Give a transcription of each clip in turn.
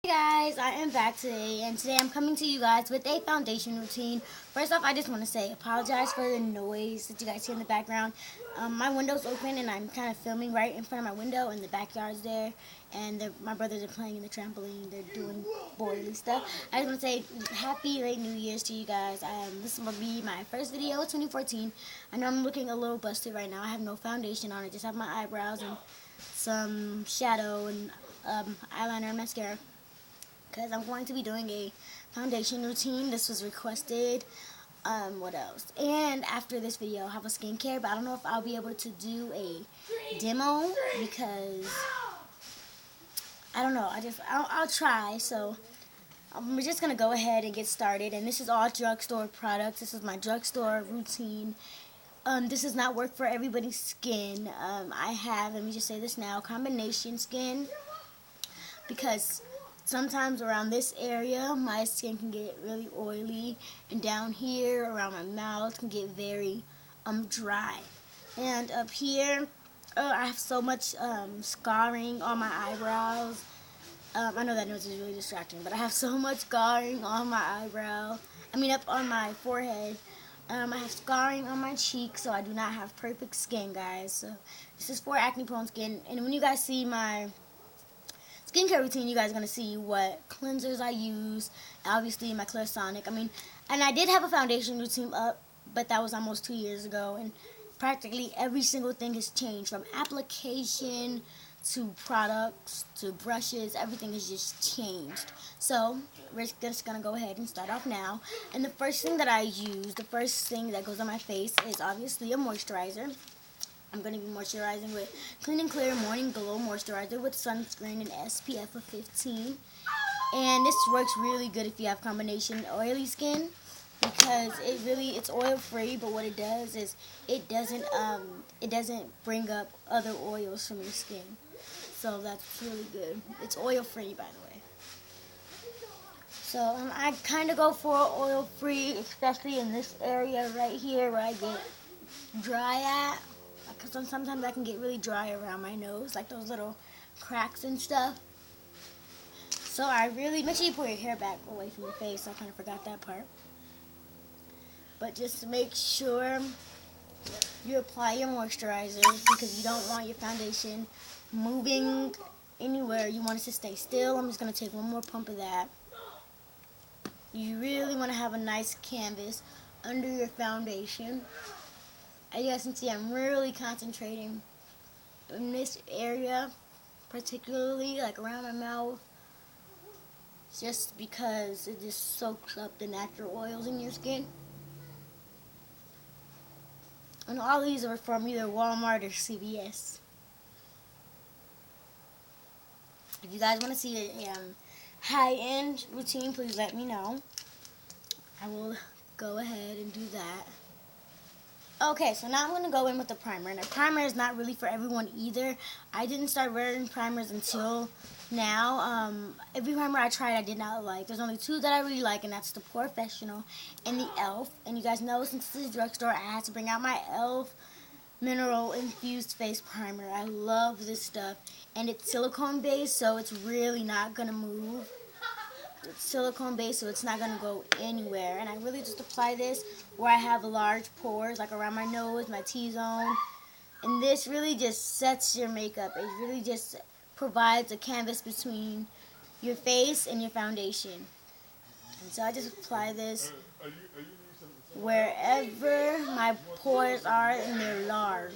Hey guys, I am back today, and today I'm coming to you guys with a foundation routine. First off, I just want to say apologize for the noise that you guys see in the background. My window's open and I'm kind of filming right in front of my window, and the backyard's there, and my brothers are playing in the trampoline. They're doing boily stuff. I just want to say happy late New Year's to you guys. This will be my first video of 2014. I know I'm looking a little busted right now. I have no foundation on. I just have my eyebrows and some shadow and eyeliner and mascara, because I'm going to be doing a foundation routine. This was requested. What else? And after this video, I'll have a skincare, but I don't know if I'll be able to do a demo because I don't know. I'll try. So we're just gonna go ahead and get started. And this is all drugstore products. This is my drugstore routine. This does not work for everybody's skin. I have, let me just say this now, combination skin, because sometimes around this area, my skin can get really oily, and down here around my mouth can get very dry. And up here, I have so much scarring on my eyebrows. I know that noise is really distracting, but I have so much scarring on my eyebrow. Up on my forehead. I have scarring on my cheeks, so I do not have perfect skin, guys. So this is for acne-prone skin, and when you guys see my skincare routine, you guys are going to see what cleansers I use, obviously my Clarisonic. And I did have a foundation routine up, but that was almost 2 years ago, and practically every single thing has changed, from application to products to brushes. Everything has just changed. So we're just going to go ahead and start off now. And the first thing that I use, the first thing that goes on my face is obviously a moisturizer. I'm going to be moisturizing with Clean and Clear Morning Glow Moisturizer with sunscreen and SPF of 15. And this works really good if you have combination oily skin, because it's oil free, but what it does is it doesn't bring up other oils from your skin. So that's really good. It's oil free, by the way. So I kind of go for oil free, especially in this area right here where I get dry at. Because sometimes I can get really dry around my nose, like those little cracks and stuff. So I really, make sure you pull your hair back away from your face. I kind of forgot that part. But just to make sure you apply your moisturizer, because you don't want your foundation moving anywhere. You want it to stay still. I'm just going to take one more pump of that. You really want to have a nice canvas under your foundation. As you guys can see, I'm really concentrating in this area, particularly like around my mouth, just because it just soaks up the natural oils in your skin. And all these are from either Walmart or CVS. If you guys want to see a high-end routine, please let me know. I will go ahead and do that. Okay, so now I'm going to go in with the primer. And a primer is not really for everyone either. I didn't start wearing primers until now. Every primer I tried I did not like. There's only two that I really like, and that's the Professional and the e.l.f. And you guys know, since this is a drugstore, I had to bring out my e.l.f. Mineral Infused Face Primer. I love this stuff. And it's silicone based, so it's really not going to move. It's silicone based, so it's not going to go anywhere. And I really just apply this where I have large pores, like around my nose, my T-zone. And this really just sets your makeup. It really just provides a canvas between your face and your foundation. And so I just apply this wherever my pores are, and they're large.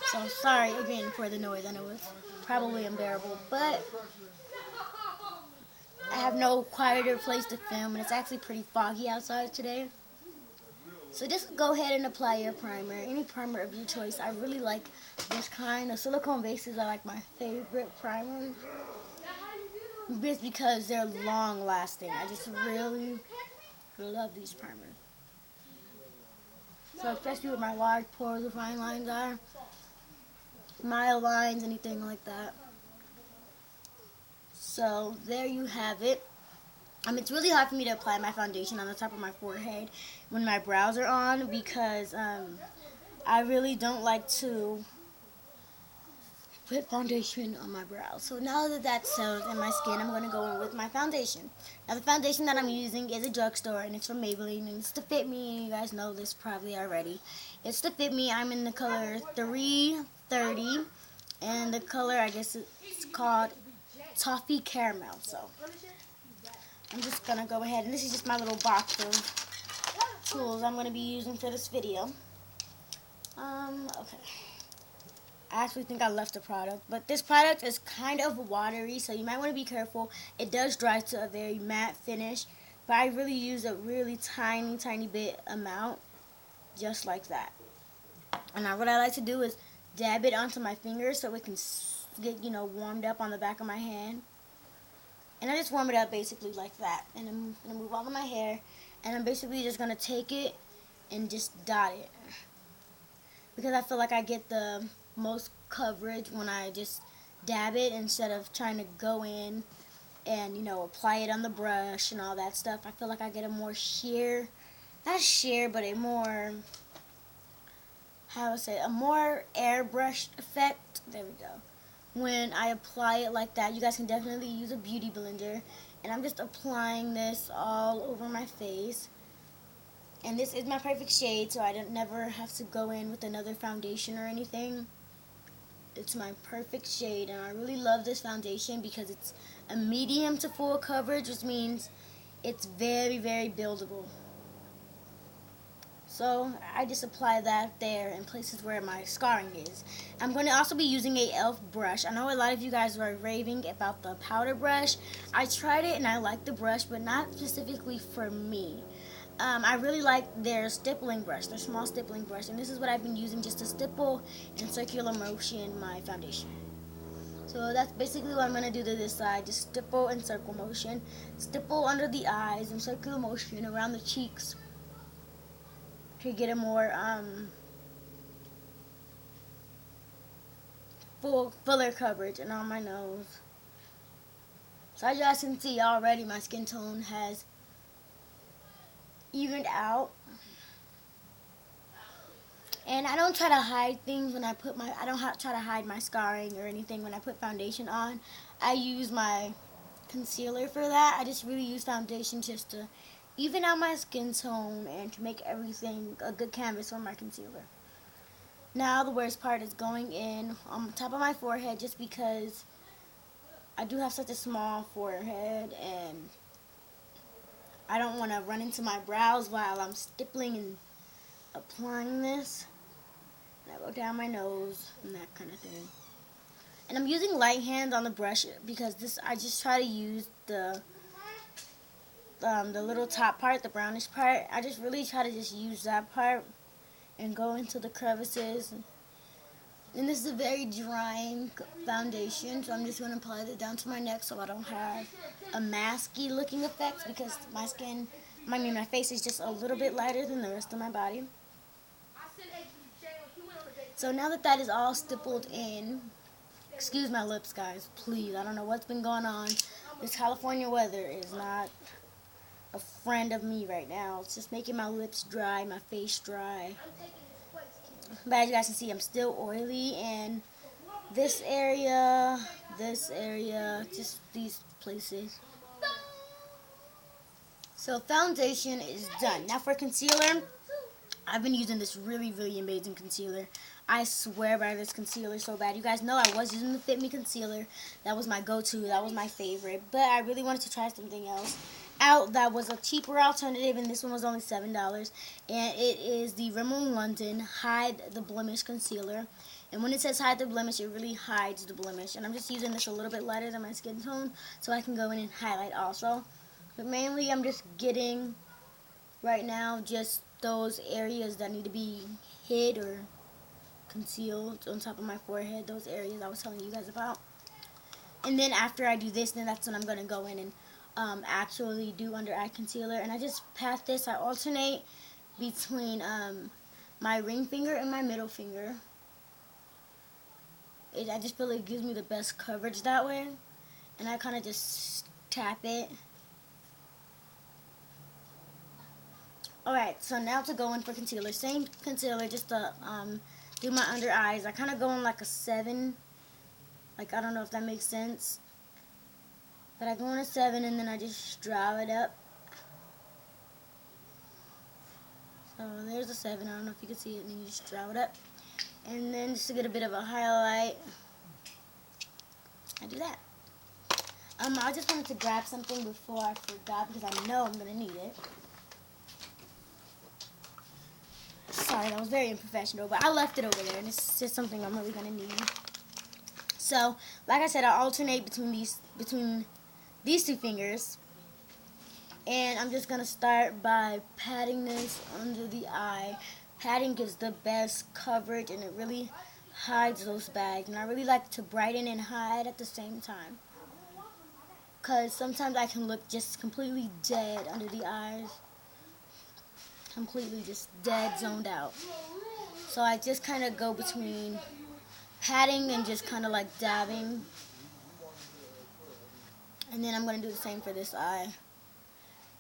So sorry again for the noise. I know it's probably unbearable, but I have no quieter place to film, and it's actually pretty foggy outside today. So just go ahead and apply your primer, any primer of your choice. I really like this kind of silicone bases. Are like my favorite primers, just because they're long lasting. I just really love these primers. So especially with my large pores or fine lines are, mile lines, anything like that. So there you have it. It's really hard for me to apply my foundation on the top of my forehead when my brows are on, because I really don't like to put foundation on my brows. So now that that's settled in my skin, I'm going to go in with my foundation. Now the foundation that I'm using is a drugstore, and it's from Maybelline, and it's to fit me, and you guys know this probably already. It's to fit me. I'm in the color 330, and the color, I guess it's called Toffee Caramel. So I'm just going to go ahead, and this is just my little box of tools I'm going to be using for this video. Okay. I actually think I left the product, but this product is kind of watery, so you might want to be careful. It does dry to a very matte finish, but I really use a really tiny bit amount, just like that. And now what I like to do is dab it onto my fingers so it can get, warmed up on the back of my hand. And I just warm it up basically like that. And I'm going to move all of my hair, and I'm basically just going to take it and just dot it. Because I feel like I get the most coverage when I just dab it instead of trying to go in and apply it on the brush and all that stuff. I feel like I get a more sheer, not sheer, but a more, a more airbrushed effect. There we go. When I apply it like that, you guys can definitely use a beauty blender, and I'm just applying this all over my face. And this is my perfect shade, so I don't never have to go in with another foundation or anything. It's my perfect shade, and I really love this foundation because it's a medium to full coverage, which means it's very buildable. So I just apply that there in places where my scarring is. I'm going to also be using a e.l.f. brush. I know a lot of you guys were raving about the powder brush. I tried it and I like the brush, but not specifically for me. I really like their stippling brush, their small stippling brush, and this is what I've been using just to stipple in circular motion my foundation. So that's basically what I'm going to do to this side, just stipple in circle motion, stipple under the eyes in circular motion around the cheeks to get a more fuller coverage, and on my nose. So as you guys can see already, my skin tone has evened out, and I don't try to hide things when I put I don't try to hide my scarring or anything when I put foundation on. I use my concealer for that. I just really use foundation just to even out my skin tone and to make everything a good canvas for my concealer. Now the worst part is going in on top of my forehead, just because I do have such a small forehead and I don't want to run into my brows while I'm stippling and applying this. And I go down my nose and that kind of thing. And I'm using light hands on the brush because I just try to use the little top part, the brownish part. I just really try to just use that part and go into the crevices. And this is a very drying foundation, so I'm just going to apply it down to my neck so I don't have a masky looking effect, because my face is just a little bit lighter than the rest of my body. So now that that is all stippled in, excuse my lips guys, please, I don't know what's been going on. This California weather is not a friend of me right now. It's just making my lips dry, my face dry. But as you guys can see, I'm still oily in this area, just these places. So foundation is done. Now for concealer, I've been using this really amazing concealer. I swear by this concealer so bad. You guys know I was using the Fit Me concealer. That was my go-to. That was my favorite. But I really wanted to try something else out that was a cheaper alternative, and this one was only $7. And it is the Rimmel London Hide the Blemish Concealer. And when it says hide the blemish, it really hides the blemish. And I'm just using this a little bit lighter than my skin tone so I can go in and highlight also. But mainly I'm just getting, right now, just those areas that need to be hid or concealed on top of my forehead, those areas I was telling you guys about. And then after I do this, then that's when I'm going to go in and actually do under eye concealer. And I just pat this, I alternate between my ring finger and my middle finger. I just feel like it gives me the best coverage that way. And I kind of just tap it. Alright, so now to go in for concealer. Same concealer, just to do my under eyes. I kind of go in like a 7 Like, I don't know if that makes sense. But I go on a 7 and then I just draw it up. So there's a 7. I don't know if you can see it. And then you just draw it up. And then just to get a bit of a highlight, I do that. I just wanted to grab something before I forgot because I know I'm going to need it. Sorry, that was very unprofessional, but I left it over there, and it's just something I'm really going to need. So, like I said, I alternate between these two fingers. And I'm just going to start by patting this under the eye. Patting gives the best coverage, and it really hides those bags. And I really like to brighten and hide at the same time, because sometimes I can look just completely dead under the eyes. Completely just dead, zoned out. So I just kind of go between patting and just kind of like dabbing. And then I'm going to do the same for this eye.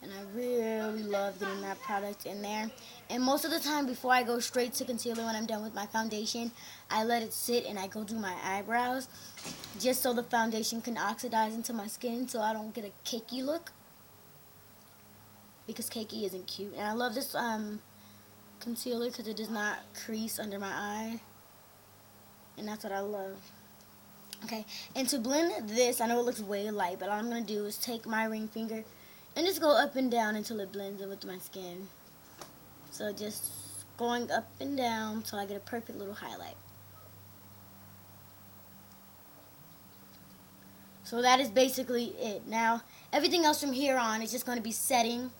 And I really love getting that product in there. And most of the time before I go straight to concealer when I'm done with my foundation, I let it sit and I go do my eyebrows, just so the foundation can oxidize into my skin so I don't get a cakey look, because cakey isn't cute. And I love this concealer because it does not crease under my eye, and that's what I love. Okay, and to blend this, I know it looks way light, but all I'm going to do is take my ring finger and just go up and down until it blends in with my skin. So just going up and down until I get a perfect little highlight. So that is basically it. Now, everything else from here on is just going to be setting.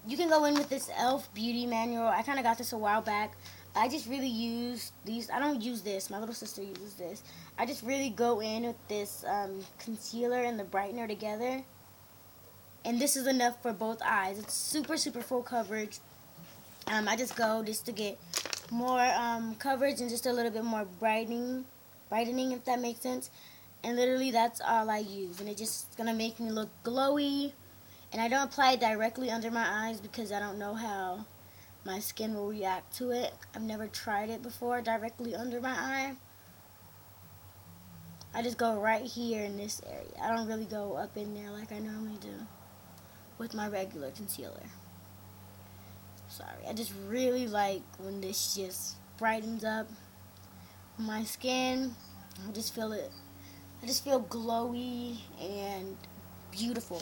You can go in with this e.l.f. Beauty Manual. I kind of got this a while back. I just really use these. I don't use this. My little sister uses this. I just really go in with this concealer and the brightener together. And this is enough for both eyes. It's super, super full coverage. I just go just to get more coverage and just a little bit more brightening, if that makes sense. And literally that's all I use. And it's just going to make me look glowy. And I don't apply it directly under my eyes because I don't know how my skin will react to it. I've never tried it before directly under my eye. I just go right here in this area. I don't really go up in there like I normally do with my regular concealer. Sorry, I just really like when this just brightens up my skin. I just feel it. I just feel glowy and beautiful.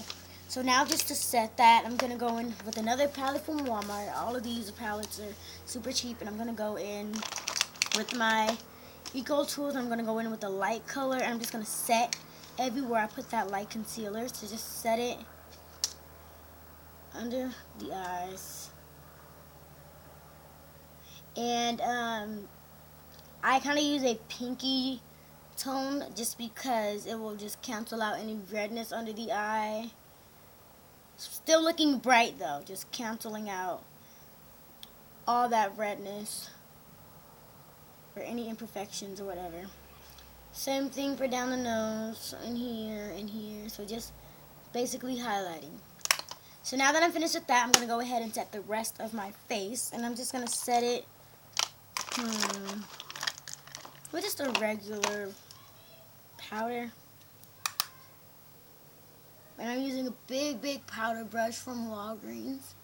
So now just to set that, I'm going to go in with another palette from Walmart. All of these palettes are super cheap, and I'm going to go in with my Eco Tools. I'm going to go in with a light color, and I'm just going to set everywhere I put that light concealer. So just set it under the eyes. And I kind of use a pinky tone just because it will just cancel out any redness under the eye. Still looking bright though, just canceling out all that redness or any imperfections or whatever. Same thing for down the nose, and here, and here. So just basically highlighting. So now that I'm finished with that, I'm going to go ahead and set the rest of my face. And I'm just going to set it with just a regular powder. And I'm using a big powder brush from Walgreens.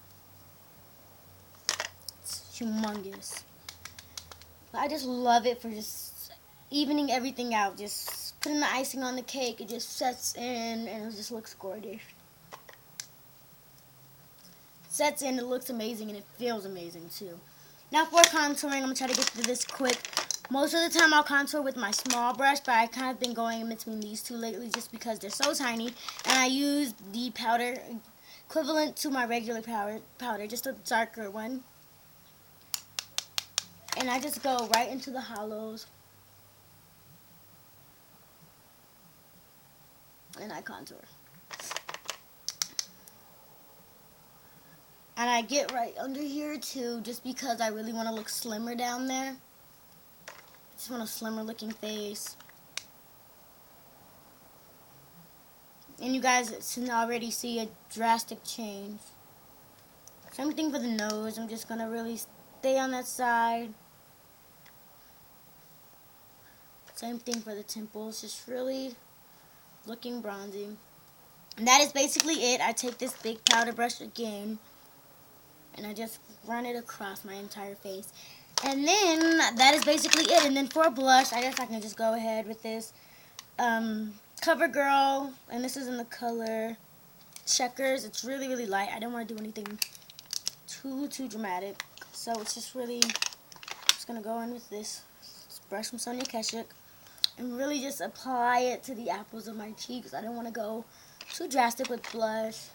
It's humongous. But I just love it for just evening everything out. Just putting the icing on the cake. It just sets in and it just looks gorgeous. Sets in, it looks amazing, and it feels amazing too. Now for contouring, I'm going to try to get through this quick. Most of the time I'll contour with my small brush, but I kind of been going in between these two lately just because they're so tiny. And I use the powder equivalent to my regular powder, just a darker one. And I just go right into the hollows. And I contour. And I get right under here too, just because I really want to look slimmer down there. Just want a slimmer looking face. And you guys can already see a drastic change. Same thing for the nose. I'm just going to really stay on that side. Same thing for the temples, just really looking bronzy. And that is basically it. I take this big powder brush again, and I just run it across my entire face. And then that is basically it. And then for blush, I guess I can just go ahead with this CoverGirl, and this is in the color Checkers. It's really, really light. I don't want to do anything too dramatic, so it's just really just gonna go in with this brush from Sonia Keshik and really just apply it to the apples of my cheeks. I don't want to go too drastic with blush.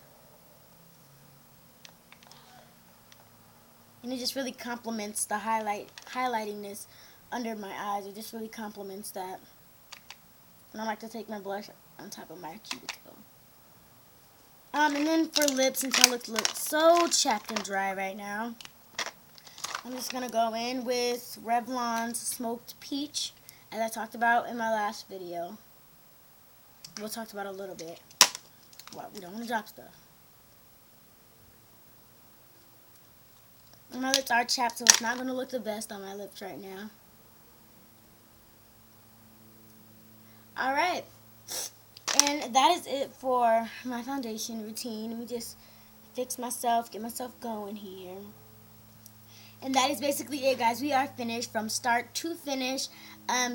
And it just really complements the highlightingness under my eyes. It just really complements that. And I like to take my blush on top of my cuticle. And then for lips, since my lips look so chapped and dry right now, I'm just going to go in with Revlon's Smoked Peach, as I talked about in my last video. We'll talk about it a little bit. Well, we don't want to drop stuff. My lips are chapped, so it's not going to look the best on my lips right now. Alright. And that is it for my foundation routine. Let me just fix myself, get myself going here. And that is basically it, guys. We are finished from start to finish.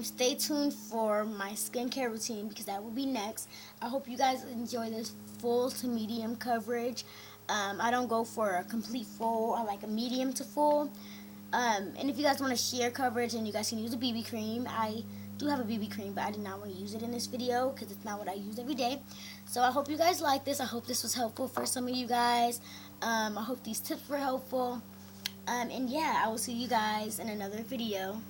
Stay tuned for my skincare routine, because that will be next. I hope you guys enjoy this full to medium coverage. I don't go for a complete full. I like a medium to full. And if you guys want to share coverage and you guys can use a BB cream, I do have a BB cream, but I did not want to use it in this video because it's not what I use every day. So I hope you guys like this. I hope this was helpful for some of you guys. I hope these tips were helpful. And yeah, I will see you guys in another video.